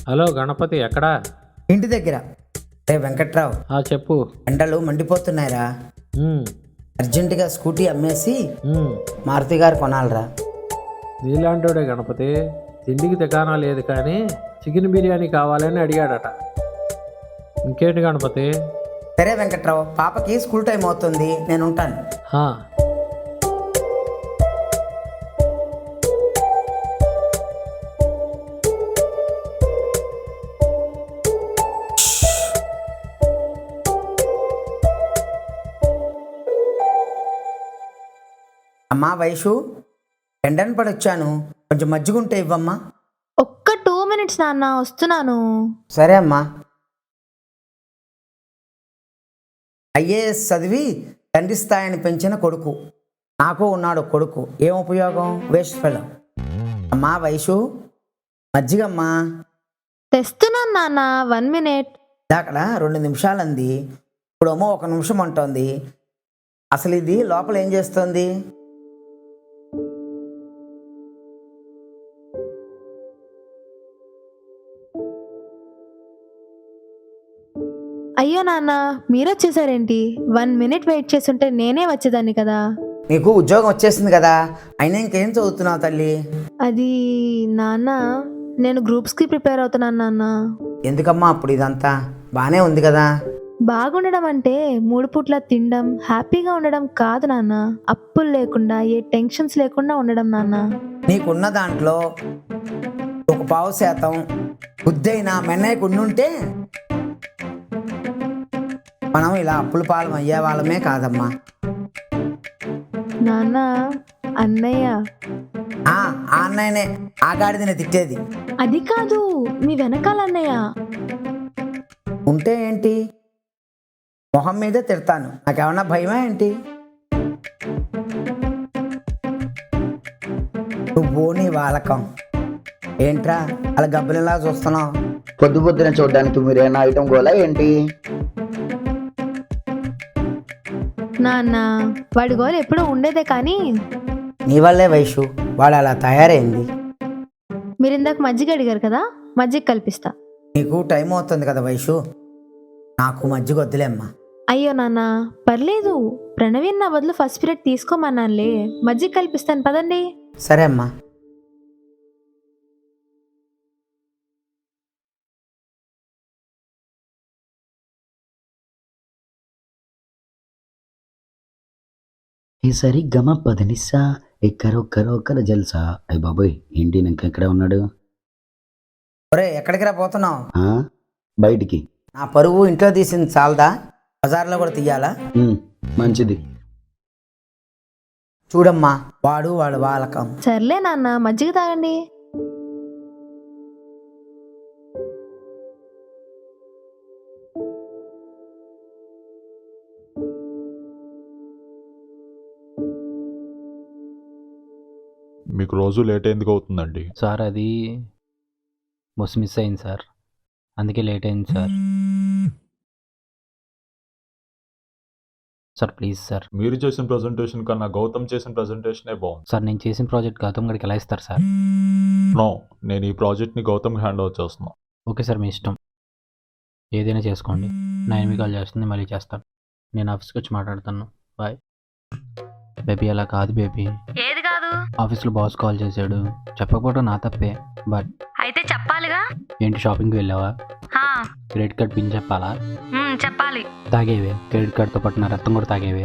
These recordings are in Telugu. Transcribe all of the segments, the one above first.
హలో గణపతి ఎక్కడా? ఇంటి దగ్గర. రే వెంకట్రావు, చెప్పు. ఎండలు మండిపోతున్నాయిరా. ఉమ్, అర్జెంటుగా స్కూటీ అమ్మేసి ఉమ్. మారుతి గారు కొనాలిరా. నీలాంటోడే గణపతి. తిండికి తికానా లేదు కానీ చికెన్ బిర్యానీ కావాలని అడిగాడట. ఇంకేంటి గణపతి? సరే వెంకట్రావు, పాపకి స్కూల్ టైం అవుతుంది, నేను ఉంటాను. హా, అమ్మా వైషు, ఎండను పడొచ్చాను, కొంచెం మజ్జిగుంటే ఇవ్వమ్మా. ఒక్క 2 minutes నాన్న, వస్తున్నాను. సరే అమ్మా. ఐఏఎస్ చదివి తండ్రి స్థాయిని పెంచిన కొడుకు. నాకు ఉన్నాడు కొడుకు, ఏం ఉపయోగం? Waste fellow. అమ్మా వైషు, మజ్జిగమ్మా. తెస్తున్నాను నాన్న, 1 minute. అక్కడ 2 నిమిషాలు అంది, ఇప్పుడేమో 1 నిమిషం అంటోంది. అసలు ఇది లోపల ఏం చేస్తోంది? అయ్యో నాన్న, మీరొచ్చేసారేంటి? 1 minute వెయిట్ చేస్తుంటే నేనే వచ్చేదాన్ని కదా. నీకు ఉద్యోగం వచ్చేసింది కదా, అయినా ఇంకేం చదువుతున్నావు తల్లి? అది నాన్న, నేను గ్రూప్స్కి ప్రిపేర్ అవుతున్నాను నాన్న. ఎందుకమ్మా అప్పుడు ఇదంతా? బాగానే ఉంది కదా. బాగుండడం అంటే 3 పూట్ల తినడం, హ్యాపీగా ఉండడం కాదు నాన్న. అప్పులు లేకుండా, ఏ టెన్షన్స్ లేకుండా ఉండడం నాన్న. నీకున్న దాంట్లో 1% బుద్ధైనా మెన్నయ్యకు ఉండుంటే మనం ఇలా అప్పుల పాలం అయ్యే వాళ్ళమే కాదమ్మా. నాన్న, అన్నయ్య. ఆ అన్నయ్యనే ఆ గాడిదని తిట్టేది. అది కాదు, మీ వెనకాల అన్నయ్య. ఉంటే ఏంటి, మొహం మీదే తిడతాను, నాకేమన్నా భయమా ఏంటి? నువ్వు నీ వాలకం ఏంట్రా అలా గబ్బులలా చూస్తున్నావు? పొద్దు పొద్దున చూడడానికి మీరేనా ఐటమ్ గోలా ఏంటి? నాన్న, వాడి గోల్ ఎప్పుడూ ఉండేదే కానీ నీ వల్లే వైషు వాడు అలా తయారైంది. మీరు ఇందాక మజ్జిగ అడిగారు కదా, మజ్జిగ కల్పిస్తా. నీకు టైం అవుతుంది కదా వైషు, నాకు మజ్జిగ వద్దులేమ్మా. అయ్యో నాన్న, పర్లేదు. ప్రణవీన్ నా బదులు ఫస్ట్ పీరియడ్ తీసుకోమన్నానులే, మజ్జిగ కల్పిస్తాను పదండి. సరే అమ్మా. ఈసారి గమ పదనిస్సా ఎక్కరొక్కరొక్కర జల్సా. అయ్య బాబోయ్, ఏంటి ఇంకా ఎక్కడ ఉన్నాడు? ఒరే ఎక్కడికి రా పోతున్నావు? ఆ, బయటికి. నా పరువు ఇంట్లో తీసింది చాలదా, బజార్లో కూడా తీయాలా? మంచిది. చూడమ్మా, వాడు వాలకం. సర్లే నాన్న, మజ్జిగ తాగండి. మీకు రోజు లేట్ ఎందుకు అవుతుందండి? సార్ అది బస్సు మిస్ అయింది సార్, అందుకే లేట్ అయింది సార్. Sir please sir. మీరు చేసిన ప్రజెంటేషన్ కన్నా గౌతమ్ చేసిన ప్రజెంటేషనే బాగుంది. సార్ నేను చేసిన ప్రాజెక్ట్ గౌతమ్ గడికి ఎలా ఇస్తారు సార్? నో, నేను ఈ ప్రాజెక్ట్ని గౌతమ్కి హ్యాండ్ ఓవర్ చేస్తున్నాను. ఓకే సార్, మీ ఇష్టం, ఏదైనా చేసుకోండి. నా ఎనిమిది కాల్ చేస్తుంది, మళ్ళీ చేస్తాను. నేను ఆఫీస్కి వచ్చి మాట్లాడతాను. బాయ్. బేబీ అలా కాదు బేబీ. ఏది కాదు? ఆఫీస్లో బాస్ కాల్ చేశాడు, చెప్పకపోవడం నా తప్పే, బట్ అయితే చెప్పాలిగా. ఏంటి షాపింగ్కి వెళ్ళావా? క్రెడిట్ కార్డ్ పిన్ చెప్పాలా? చెప్పాలి. తాగేవే, క్రెడిట్ కార్డ్తో పాటు నా రక్తం కూడా తాగేవే.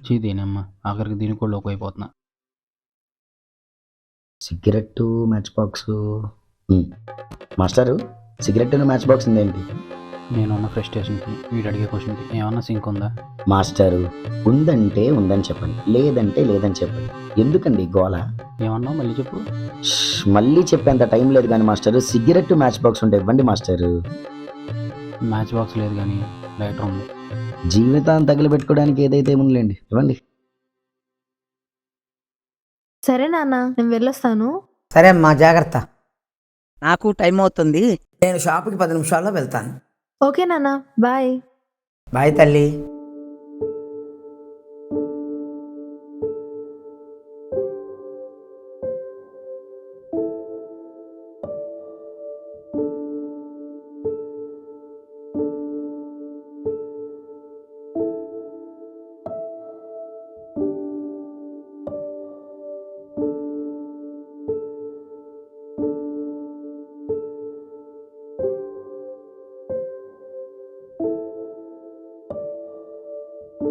చీదేనమ్మా, ఆఖరికి దీనికి కూడా లోకి అయిపోతున్నా. Cigarette match box. Master, cigarette match box ఉందేంటి? నేనున్న ఫ్రస్ట్రేషన్కి, వీడు అడిగే క్వశ్చన్కి ఏమన్నా సింక్ ఉందా? మాస్టరు, ఉందంటే ఉందని చెప్పండి, లేదంటే లేదని చెప్పండి. ఎందుకండి గోల? ఏమన్నావు మళ్ళీ చెప్పు. మళ్ళీ చెప్పేంత టైం లేదు కానీ మాస్టరు, సిగరెట్ మ్యాచ్ బాక్స్ ఉంటే ఇవ్వండి మాస్టరు. మ్యాచ్ బాక్స్ లేదు కానీ లైటర్ ఉంది. జీవితాన్ని తగిలిపెట్టుకోవడానికి ఏదైతే ఏముందిలేండి, ఇవ్వండి. సరే నాన్న, నేను వెళ్ళొస్తాను. సరే అమ్మా, జాగ్రత్త. నాకు టైం అవుతుంది, నేను షాపుకి 10 నిమిషాల్లో వెళ్తాను. ఓకే నాన్న, బాయ్. బాయ్ తల్లి.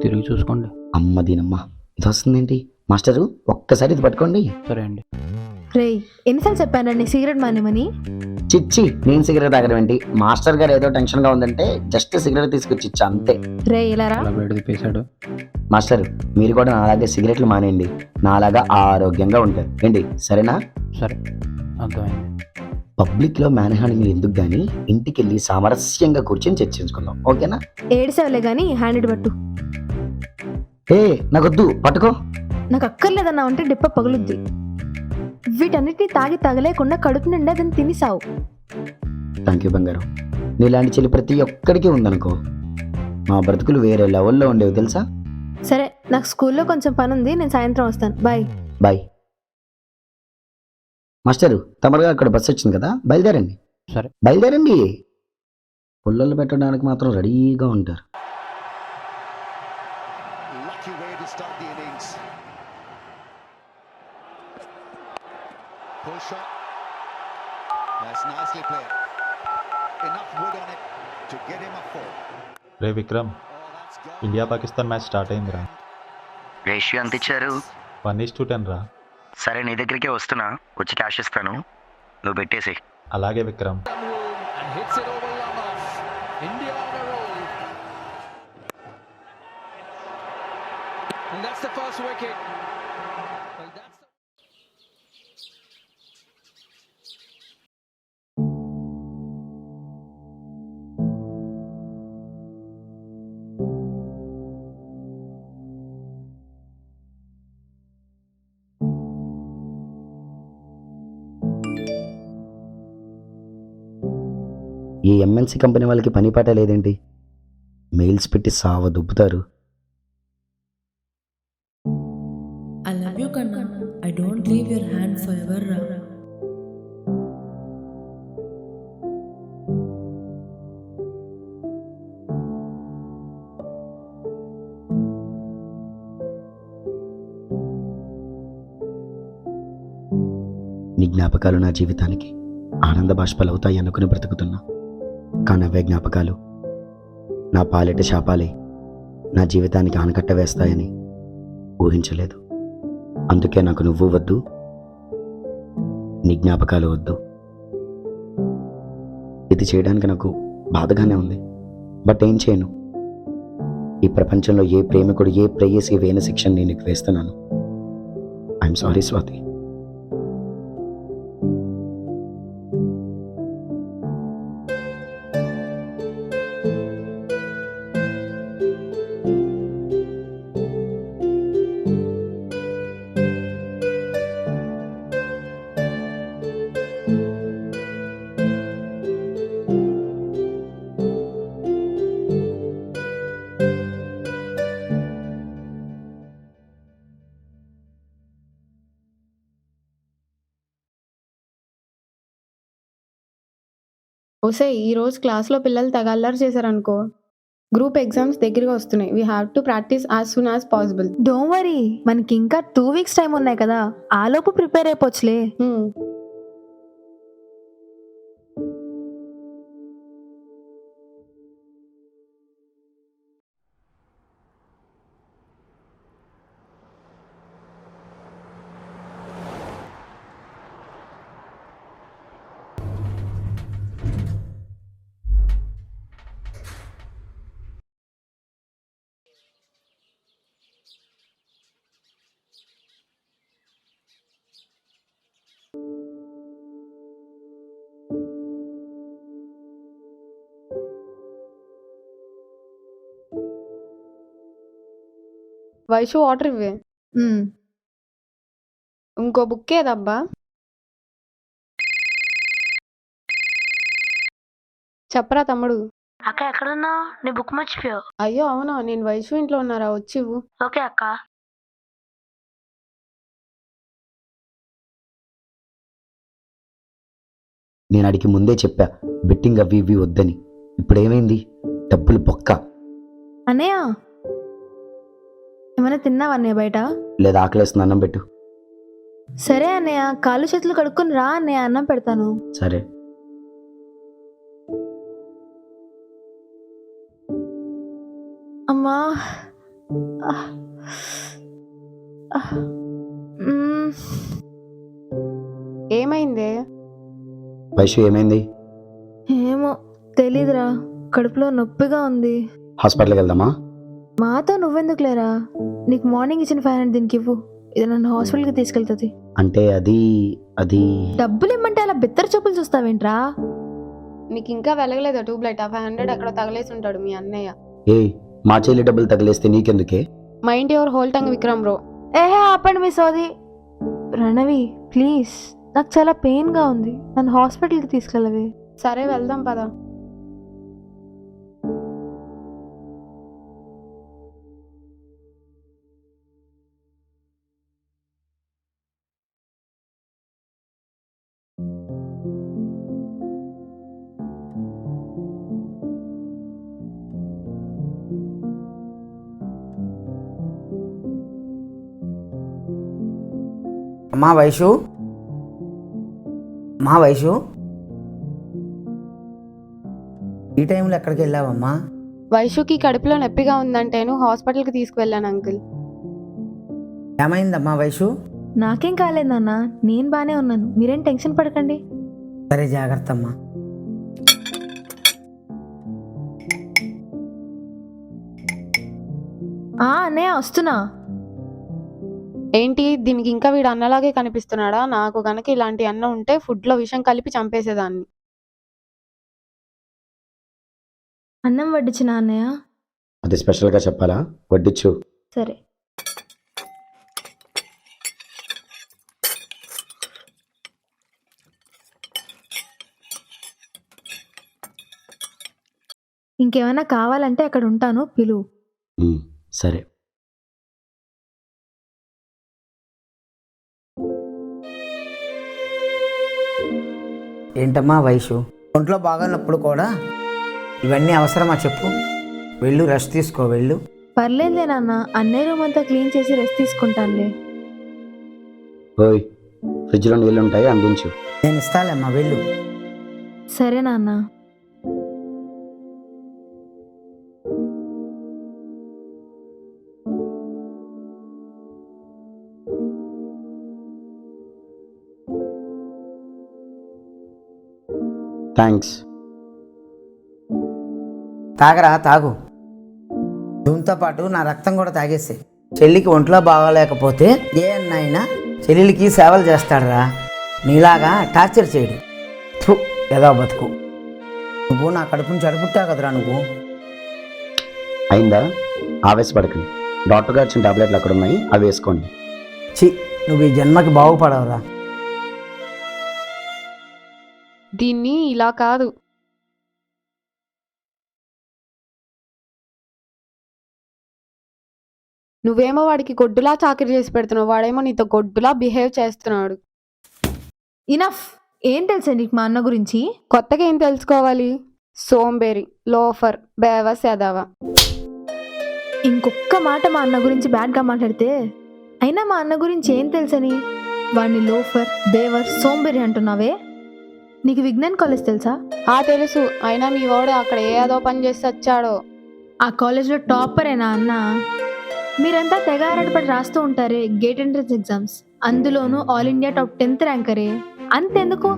తిరిగి చూసుకోండి. అమ్మ దీనమ్మ, ఇది వస్తుందేంటి? మాస్టరు ఒక్కసారి ఇది పట్టుకోండి. సరే అండి. రేయ్ ఎన్నిసార్లు చెప్పానండి సిగరెట్ మానేమని? చిచ్చి, నేను సిగరెట్ తాగడం ఏంటి? మాస్టర్ గారు ఏదో టెన్షన్గా ఉందంటే జస్ట్ సిగరెట్ తీసుకొచ్చి ఇచ్చా అంతే. రే ఇలా రా. అలా బయట తిప్పేశాడు. మాస్టర్, మీరు కూడా నాలాగే సిగరెట్లు మానేయండి, నాలాగా ఆరోగ్యంగా ఉంటారు ఏంటి? సరేనా? సరే, అర్థమైంది. పబ్లిక్లో మ్యాన్ హ్యాండింగ్ ఎందుకు కానీ ఇంటికి వెళ్ళి సామరస్యంగా కూర్చొని చర్చించుకుందాం, ఓకేనా? ఏడిసేవలే గాని హ్యాండ్ ఇటు పట్టు. ఏ నాకొద్దు, పట్టుకో. నాకు అక్కర్లేదన్నా ఉంటే డిప్ప పగులుద్ది. వీటన్నిటిని తాగి తగలేకుండా కడుపు నిండా దాన్ని తినిసావు. థ్యాంక్ యూ బంగారం. నీలాంటి చెల్లి ప్రతి ఒక్కడికి ఉందనుకో, మా బ్రతుకులు వేరే లెవెల్లో ఉండేవి తెలుసా? సరే నాకు స్కూల్లో కొంచెం పని ఉంది, నేను సాయంత్రం వస్తాను. బాయ్. బాయ్. మాస్టరు, తమరుగా అక్కడ బస్సు వచ్చింది కదా, బయలుదేరండి. సరే. బయలుదేరండి. పుల్లలు పెట్టడానికి మాత్రం రెడీగా ఉంటారు. Lucky way to start the innings. Pull shot. That's nicely played. Enough wood on it to get him a 4. Ray Vikram, Oh, that's gone. India Pakistan match start అయిందిరా. రేషియో ఎంత ఇచ్చారు? 1:10 రా. సరే, నీ దగ్గరికే వస్తున్నా, వచ్చి క్యాష్ ఇస్తాను, నువ్వు పెట్టేసి. అలాగే Vikram. And hits it over long off. India on a roll. And that's the first wicket. Well, that's the... ఈ ఎంఎన్సీ కంపెనీ వాళ్ళకి పని పాట లేదేంటి? మెయిల్స్ పెట్టి సావ దుబ్బుతారు. I love you, Kanna. I don't leave your hand forever, Ra. నీ జ్ఞాపకాలు నా జీవితానికి ఆనంద బాష్పాలు అవుతాయి అనుకుని బ్రతుకుతున్నా, కానీ అవే జ్ఞాపకాలు నా పాలిట శాపాలే నా జీవితానికి ఆనకట్ట వేస్తాయని ఊహించలేదు. అందుకే నాకు నువ్వు వద్దు, నీ జ్ఞాపకాలు వద్దు. ఇది చేయడానికి నాకు బాధగానే ఉంది, బట్ ఏం చేయను. ఈ ప్రపంచంలో ఏ ప్రేమికుడు ఏ ప్రేయసి వేయని శిక్షను నేను నీకు వేస్తున్నాను. I'm sorry Swathi. ఓసే ఈ రోజు క్లాస్లో పిల్లలు తెగ అల్లరి చేశారనుకో, గ్రూప్ ఎగ్జామ్స్ దగ్గరగా వస్తున్నాయి. We have to practice as soon as possible. Don't worry, మనకి ఇంకా 2 weeks టైం ఉన్నాయి కదా, ఆలోపు ప్రిపేర్ అయిపోవచ్చులే. వైషు వాటర్ ఇవ్వే. ఇంకో బుక్ ఏదబ్బా? చెప్పరా తమ్ముడు. అక్క ఎక్కడున్నావు? నీ బుక్ మర్చిపోయావు. అయ్యో అవునా, నేను వైషు ఇంట్లో ఉన్నారా, వచ్చివు. ఓకే అక్క. నేను అడిగి ముందే చెప్పా బెట్టింగ్ అవి ఇవి వద్దని. ఇప్పుడు ఏమైంది? డబ్బులు పొక్క. అన్నయ్య ఏమైనా తిన్నావా అన్నయ్య బయట? లేదా ఆకలేస్తుంది, అన్నం పెట్టు. సరే అన్నయ్య, కాళ్ళు చేతులు కడుక్కొని రా అన్నయ్య, అన్నం పెడతాను. సరే. అమ్మా ఏమైంది? వైషు ఏమైంది? ఏమో తెలీదురా, కడుపులో నొప్పిగా ఉంది. హాస్పిటల్కి వెళ్దామా? మాతో నువ్వెందుకు లేరా? నీకు మార్నింగ్ ఇచ్చిన 500 దీనికి ఇవ్వు, ఇది నన్ను హాస్పిటల్కి తీసుకెళ్తుంది. అంటే అది డబ్బులు ఇమ్మంటే అలా బిత్తర చూపులు చూస్తావేంట్రా? నీకు ఇంకా వెలగలేదా ట్యూబ్లైట్? 500 అక్కడ తగలేసి ఉంటాడు మీ అన్నయ్య. ఏ మా చెల్లి డబ్బులు తగిలేస్తే నీకెందుకే? Mind your whole tongue Vikram bro. ఆపండి మీ సోది. రణవి ప్లీజ్, నాకు చాలా పెయిన్గా ఉంది, నన్ను హాస్పిటల్కి తీసుకెళ్ళవే. సరే వెళ్దాం పద. అమ్మా వైషు, మా వైషు, ఈ టైంలో ఎక్కడికి వెళ్ళావమ్మా? వైషుకి కడుపులో నొప్పిగా ఉందంటేను హాస్పిటల్కి తీసుకువెళ్ళాను అంకుల్. ఏమైందమ్మా వైషు? నాకేం కాలేదు నాన్న, నేను బాగానే ఉన్నాను, మీరేం టెన్షన్ పడకండి. సరే జాగ్రత్త అమ్మా. అన్నయ్య వస్తున్నా. ఏంటి దీనికి ఇంకా వీడు అన్నలాగే కనిపిస్తున్నాడా? నాకు గనక ఇలాంటి అన్న ఉంటే ఫుడ్లో విషం కలిపి చంపేసేదాన్ని. అన్నం వడ్డించిన అన్నయ్య. అది స్పెషల్గా చెప్పాలా? వడ్డిచ్చు. సరే. ఇంకేమైనా కావాలంటే అక్కడ ఉంటాను, పిలువు. సరే. ఏంటమ్మా వైషు, ఒంట్లో బాగానప్పుడు కూడా ఇవన్నీ అవసరమా చెప్పు? వెళ్ళు, రెస్ట్ తీసుకో, వెళ్ళు. పర్లేదులే నాన్న, అన్నయ్య రూమ్ అంతా క్లీన్ చేసి రెస్ట్ తీసుకుంటానులే. ఓయ్, ఫ్రిడ్జ్లో నీళ్ళు ఉంటాయి, అందించు. నేను ఇస్తాలేమ్మా, వెళ్ళు. సరే నాన్న. థ్యాంక్స్. తాగరా, తాగు. దీంతో పాటు నా రక్తం కూడా తాగేసి. చెల్లికి ఒంట్లో బాగోలేకపోతే ఏ అన్నైనా చెల్లెలికి సేవలు చేస్తాడరా, నీలాగా టార్చర్ చేయడు. ఏదో బతుకు. నువ్వు నా కడుపుని చెడపుట్టావు కదరా నువ్వు. అయిందా? ఆవేశపడకండి. డాక్టర్ గారు ఇచ్చిన టాబ్లెట్లు అక్కడ ఉన్నాయి, అవి వేసుకోండి. నువ్వు ఈ జన్మకి బాగుపడవురా. దీన్ని ఇలా కాదు, నువ్వేమో వాడికి గొడ్డులా చాకరీ చేసి పెడుతున్నావు, వాడేమో నీతో గొడ్డులా బిహేవ్ చేస్తున్నాడు. ఇనఫ్. ఏం తెలుసా నీకు మా అన్న గురించి? కొత్తగా ఏం తెలుసుకోవాలి? సోంబేరి, లోఫర్, బేవస్, యాదవ. ఇంకొక్క మాట మా అన్న గురించి బ్యాడ్గా మాట్లాడితే. అయినా మా అన్న గురించి ఏం తెలుసని వాడిని లోఫర్, బేవర్, సోంబేరి అంటున్నావే? నీకు విజ్ఞాన్ కాలేజ్ తెలుసా? తెలుసు. అయినా మీ వాడు అక్కడ ఏదో పని చేసి వచ్చాడో. ఆ కాలేజ్లో టాపరేనా అన్న? మీరంతా తెగ ఆరాటపడి రాస్తూ ఉంటారే గేట్ ఎంట్రన్స్ ఎగ్జామ్స్, అందులోనూ ఆల్ ఇండియా టాప్ 10th ర్యాంకరే. అంతెందుకు,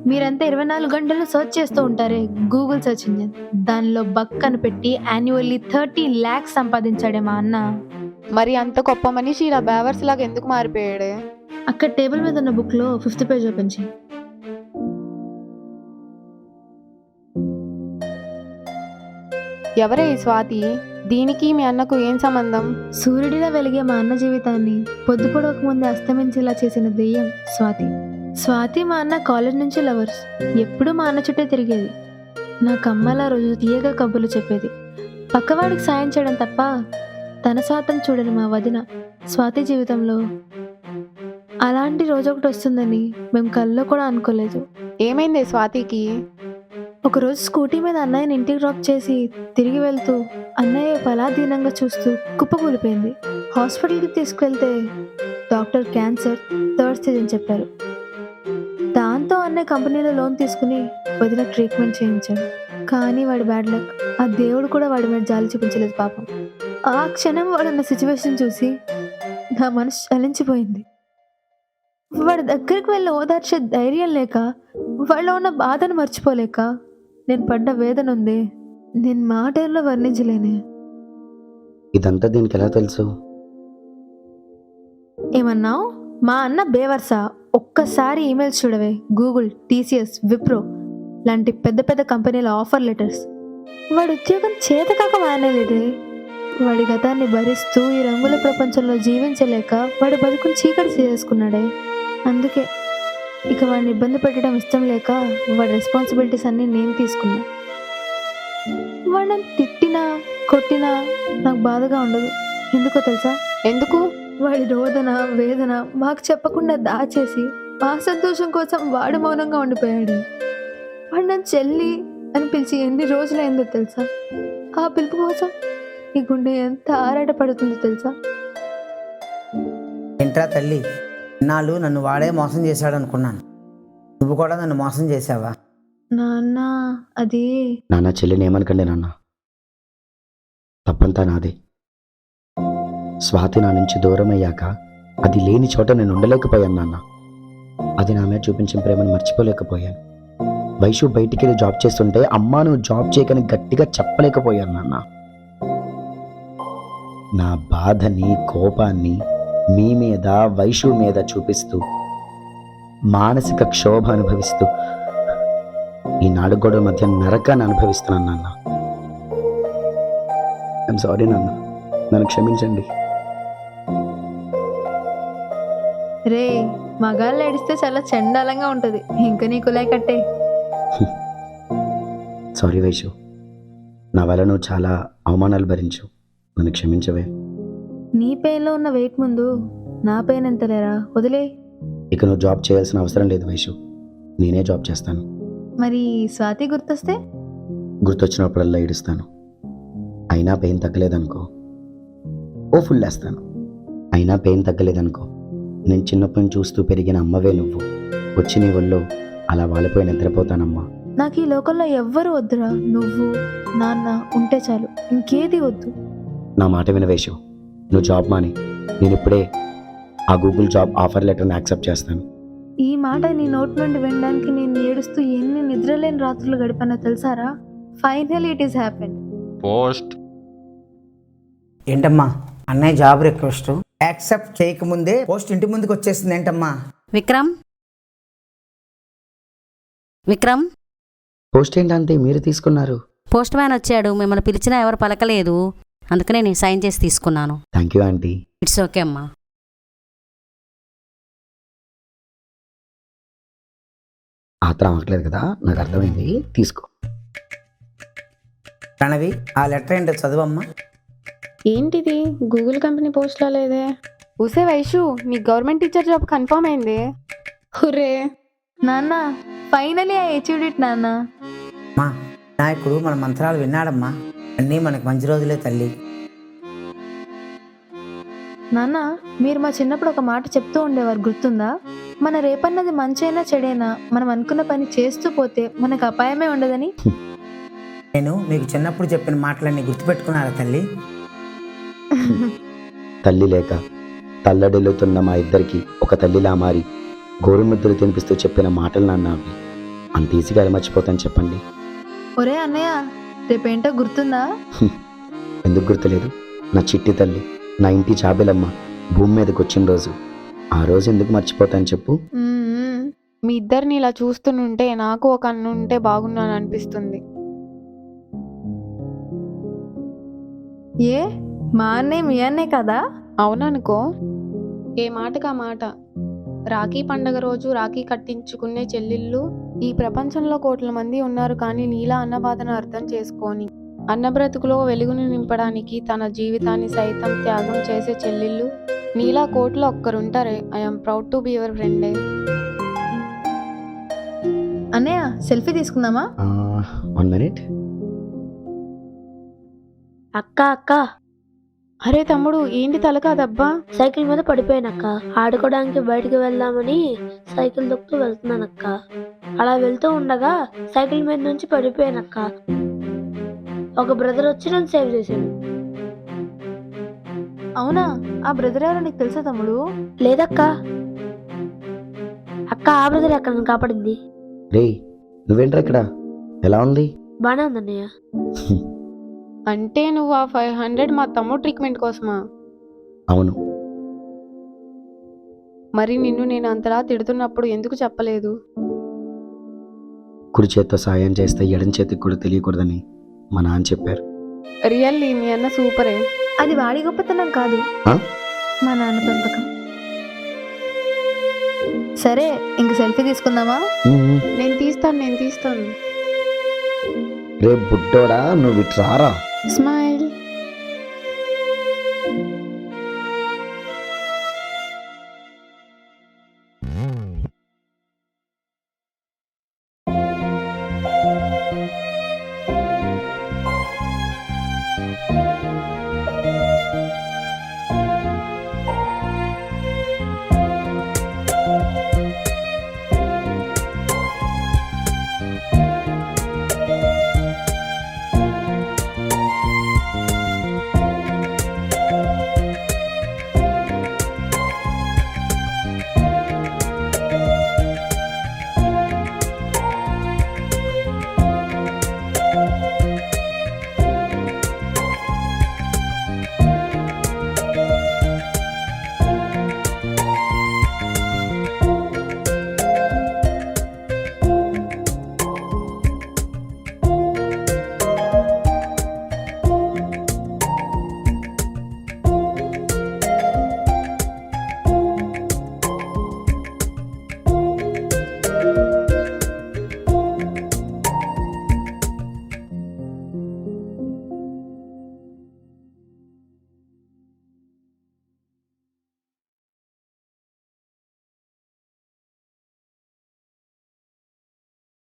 మీరంతా 24 గంటలు సర్చ్ చేస్తూ ఉంటారే గూగుల్ సర్చ్ ఇంజిన్, దానిలో బక్ అని పెట్టి యాన్యువల్లీ 30 lakhs సంపాదించాడే మా అన్న. మరి అంత గొప్ప మనిషి ఇలా బేవర్స్ లాగా ఎందుకు మారిపోయాడే? అక్కడ టేబుల్ మీద ఉన్న బుక్లో 5th పేజ్ ఓపెన్ చేయి. ఎవరే ఈ స్వాతి? దీనికి మీ అన్నకు ఏం సంబంధం? సూర్యుడిలా వెలిగే మా అన్న జీవితాన్ని పొద్దుపొడవక ముందే అస్తమించేలా చేసిన దెయ్యం స్వాతి. స్వాతి మా అన్న కాలేజ్ నుంచి లవర్స్. ఎప్పుడూ మా అన్న చుట్టే తిరిగేది. నాకు అమ్మలా రోజు తీయగా కబుర్లు చెప్పేది. పక్కవాడికి సాయం చేయడం తప్ప తన స్వార్థం చూడని మా వదిన స్వాతి జీవితంలో అలాంటి రోజు ఒకటి వస్తుందని మేము కల్లో కూడా అనుకోలేదు. ఏమైంది స్వాతికి? ఒకరోజు స్కూటీ మీద అన్నయ్యని ఇంటికి డ్రాప్ చేసి తిరిగి వెళ్తూ అన్నయ్య అలా దీనంగా చూస్తూ కుప్పకూలిపోయింది. హాస్పిటల్కి తీసుకువెళ్తే డాక్టర్ క్యాన్సర్ 3rd stage అని చెప్పారు. దాంతో అన్నయ్య కంపెనీలో లోన్ తీసుకుని వదిన ట్రీట్మెంట్ చేయించాడు. కానీ వాడి బ్యాడ్ లక్, ఆ దేవుడు కూడా వాడి మీద జాలి చూపించలేదు పాపం. ఆ క్షణం వాడున్న సిచ్యువేషన్ చూసి నా మనసు చలించిపోయింది. వాడి దగ్గరికి వెళ్ళి ఓదార్చే ధైర్యం లేక, వాళ్ళలో ఉన్న బాధను మర్చిపోలేక నేను పడ్డ వేదన ఉంది, నేను మాటల్లో వర్ణించలేనే. ఇదంతా దీనికి ఎలా తెలుసు? ఏమన్నావు? మా అన్న బేవర్సా? ఒక్కసారి ఈమెయిల్స్ చూడవే. గూగుల్, టీసీఎస్, విప్రో లాంటి పెద్ద పెద్ద కంపెనీల ఆఫర్ లెటర్స్. వాడి ఉద్యోగం చేతకాక మానేలేదే. వాడి గతాన్ని భరిస్తూ ఈ రంగుల ప్రపంచంలో జీవించలేక వాడి బతుకుని చీకటి చేసుకున్నాడే. అందుకే ఇక వాడిని ఇబ్బంది పెట్టడం ఇష్టం లేక వాడి రెస్పాన్సిబిలిటీస్ అన్నీ నేను తీసుకున్నా. వాడిని తిట్టినా కొట్టినా నాకు బాధగా ఉండదు. ఎందుకో తెలుసా? ఎందుకు? వాడి రోదన వేదన మాకు చెప్పకుండా దాచేసి మా సంతోషం కోసం వాడు మౌనంగా ఉండిపోయాడు. వాడు నన్ను చెల్లి అని పిలిచి ఎన్ని రోజులైందో తెలుసా? ఆ పిలుపు కోసం ఈ గుండె ఎంత ఆరాటపడుతుందో తెలుసా? ఏంట్రా తల్లి, ఇన్నాళ్ళు నన్ను వాడే మోసం చేశాడు అనుకున్నాను. నువ్వు కూడా నన్ను మోసం చేశావా? నాన్న అది నాన్న, చెల్లిని ఏమనకండి నాన్న. తప్పంతా నాదే. స్వాతి నా నుంచి దూరం అయ్యాక అది లేని చోట నేను ఉండలేకపోయాను నాన్న. అది నా మీద చూపించిన ప్రేమను మర్చిపోలేకపోయాను. వైషు బయటికి వెళ్ళి జాబ్ చేస్తుంటే అమ్మా నువ్వు జాబ్ చేయకని గట్టిగా చెప్పలేకపోయాను నాన్న. నా బాధని కోపాన్ని మీ మీద వైషు మీద చూపిస్తూ మానసిక క్షోభ అనుభవిస్తూ ఈ నాలుగు గోడల మధ్య నరకాన్ని అనుభవిస్తున్నాను నాన్న. ఐఎమ్ సారీ నాన్న, నన్ను క్షమించండి. రే, మగాళ్ళు ఏడిస్తే చాలా చండాలంగా ఉంటుంది. ఇంక నీకు కట్టే. సారీ వైషు, నా వల్ల నువ్వు చాలా అవమానాలు భరించు. నన్ను క్షమించవే. నీ పెయిన్లో ఉన్న వెయిట్ ముందు నా పెయిన్ ఎంత లేరా? వదిలే. ఇక నువ్వు జాబ్ చేయాల్సిన అవసరం లేదు వైషు, నేనే జాబ్ చేస్తాను. మరి స్వాతి గుర్తొస్తే? గుర్తొచ్చినప్పుడల్లా ఏడుస్తాను. అయినా పెయిన్ తగ్గలేదనుకో ఓ ఫుల్ వేస్తాను. అయినా పెయిన్ తగ్గలేదనుకో నేను చిన్నప్పటి నుంచి చూస్తూ పెరిగిన అమ్మవే నువ్వు. వచ్చి నీ ఒళ్ళో అలా వాలిపోయి నిద్రపోతానమ్మా. నాకు ఈ లోకంలో ఎవ్వరు వద్దురా. నువ్వు నాన్న ఉంటే చాలు, ఇంకేది వద్దు. నా మాట వినవేషు, నువ్వు జాబ్ మాని. నేను ఇప్పుడే ఆ గూగుల్ జాబ్ ఆఫర్ లెటర్ని యాక్సెప్ట్ చేస్తాను. ఈ మాట నీ నోటి నుండి వినడానికి నేను ఏడుస్తూ ఎన్ని నిద్రలేని రాత్రులు గడిపానో తెలుసారా? Final it is happen. Post. ఏంటమ్మా అన్నయ్య జాబ్ రిక్వెస్ట్ యాక్సెప్ట్ చేయకముందే పోస్ట్ ఇంటి ముందుకు వచ్చేసింది ఏంటమ్మా? విక్రమ్, విక్రమ్, పోస్ట్ ఏంటంటే మీరు తీసుకున్నారు? పోస్ట్ మ్యాన్ వచ్చాడు, మిమ్మల్ని పిలిచినా ఎవరు పలకలేదు, అందుకనే నేను సైన్ చేసి తీసుకున్నాను. Thank you aunty. It's okay అమ్మా. ఆత్రం అవ్వట్లేదు కదా, నాకు అర్థమైంది. తీసుకో. ప్రణవి, ఆ లెటర్ ఏంటో చదువమ్మా. ఏంటిది? గూగుల్ కంపెనీ పోస్ట్లో లేదే. ఊసే వైషు, నీ గవర్నమెంట్ టీచర్ జాబ్ కన్ఫర్మ్ అయింది. హుర్రే నాన్న, ఫైనలీ ఐ అచీవ్డ్ ఇట్ నాన్న. మా నాయకుడు మన మంత్రాలు విన్నాడమ్మా. అన్నీ మనకు మంచి రోజులే తల్లి. నాన్న, మీరు మా చిన్నప్పుడు ఒక మాట చెప్తూ ఉండేవారు, గుర్తుందా? మన రేపన్నది మంచైనా చెడైనా మనం అనుకున్న పని చేస్తూ పోతే మనకు అపాయమే ఉండదని. నేను మీకు చిన్నప్పుడు చెప్పిన మాటలన్నీ గుర్తుపెట్టుకున్నారా తల్లి? తల్లి లేక తల్లడిల్లుతున్న మా ఇద్దరికి ఒక తల్లిలా మారి గోరుముద్దలు తినిపిస్తూ చెప్పిన మాటలు నాన్న. అవి అంత ఈజీగా ఎలా మర్చిపోతాను చెప్పండి? ఒరే అన్నయ్య, రేపేంటో గుర్తుందా? ఎందుకు గుర్తులేదు? నా చిట్టి తల్లి, నా ఇంటి చాబెలమ్మ భూమి మీదకి వచ్చిన రోజు. ఆ రోజు ఎందుకు మర్చిపోతాను చెప్పు? మీ ఇద్దరిని ఇలా చూస్తుంటే నాకు ఒక అన్న ఉంటే బాగున్నాను అనిపిస్తుంది. ఏ, మా అన్నయ్య మీ అన్నే కదా? అవుననుకో. ఏ మాటకా మాట. రాఖీ పండగ రోజు రాఖీ కట్టించుకునే చెల్లెళ్ళు ఈ ప్రపంచంలో కోట్ల మంది ఉన్నారు, కానీ నీలా అన్న బాధను అర్థం చేసుకొని అన్న బ్రతుకులో వెలుగును నింపడానికి తన జీవితాన్ని సైతం త్యాగం చేసే చెల్లెళ్ళు నీలా కోట్లో ఒక్కరుంటారే. I'm proud to be your ఫ్రెండే. అన్నయ్య, సెల్ఫీ తీసుకుందామా? 1 minute. అక్క అక్క, అరే తమ్ముడు, ఏంటి తలకాదబ్బా? సైకిల్ మీద పడిపోయానక్క. ఆడుకోవడానికి బయటికి వెళ్దామని సైకిల్ దొక్కుతూ వెళ్తున్నానక్క. అలా వెళ్తూ ఉండగా సైకిల్ మీద నుంచి పడిపోయానక్క. ఒక బ్రదర్ వచ్చి నన్ను సేవ్ చేశాడు. అవునా? ఆ బ్రదర్ ఎవరో నీకు తెలుసా తమ్ముడు? లేదక్క. అక్క ఆ బ్రదర్ అక్కడ నన్ను కాపాడింది. రే నువ్వేంట్రా ఇక్కడ? ఎలా ఉంది? బానే ఉందన్నయ్య. అంటే నువ్వు ఆ 500 మా తమ్ముడు ట్రీట్మెంట్ కోసమా? అవును. మరి నిన్ను నేను అంతలా తిడుతున్నప్పుడు ఎందుకు చెప్పలేదు? కుడి చేత్తో సాయం చేస్తే ఎడం చేతికి కూడా తెలియకూడదని మా నాన్న చెప్పారు. రియల్లీ మీ అన్న సూపరే. అది వాడి గొప్పతనం కాదు, ఆ? మా నాన్న పెంపకం. సరే, ఇంక సెల్ఫీ తీసుకుందామా? నేను తీస్తాను. రే బుడ్డోడా నువ్వు ఇట్రారా. స్మైల్.